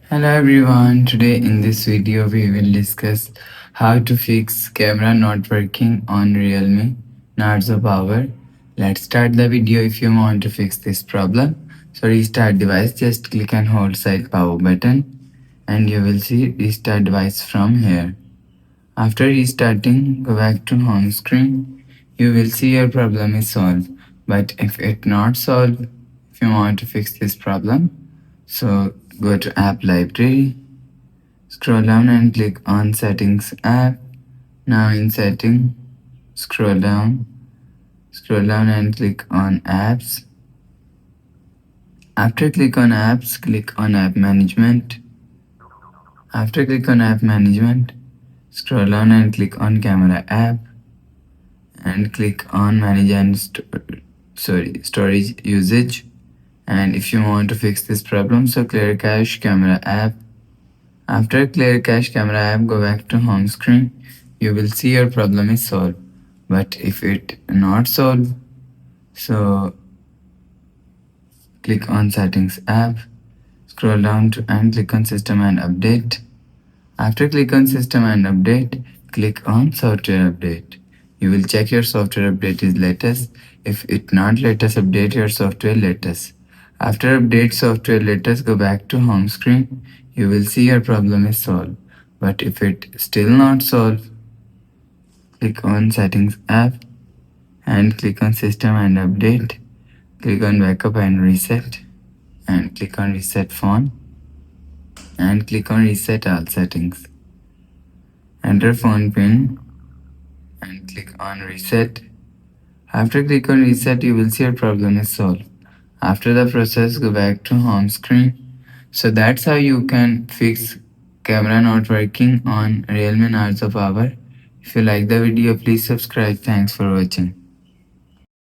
Hello everyone, today in this video we will discuss how to fix camera not working on Realme Narzo Power. Let's start the video. If you want to fix this problem, so restart device, just click and hold side power button and you will see restart device from here. After restarting, go back to home screen. You will see your problem is solved. But if it not solved, if you want to fix this problem, so go to app library, scroll down and click on settings app. Now in setting, scroll down and click on apps. After click on apps, click on app management. After click on app management, scroll down and click on camera app and click on manage and storage usage. And if you want to fix this problem, so clear cache camera app. After clear cache camera app, go back to home screen. You will see your problem is solved. But if it not solved, so click on settings app, scroll down to and click on system and update. After click on system and update, click on software update. You will check your software update is latest. If it not latest, update your software latest. After update software latest, go back to home screen. You will see your problem is solved. But if it still not solved, click on settings app and click on system and update. Click on backup and reset and click on reset phone and click on reset all settings. Enter phone pin and click on reset. After click on reset, you will see your problem is solved. After the process, go back to home screen. So that's how you can fix camera not working on Realme Narzo Power. If you like the video, please subscribe. Thanks for watching.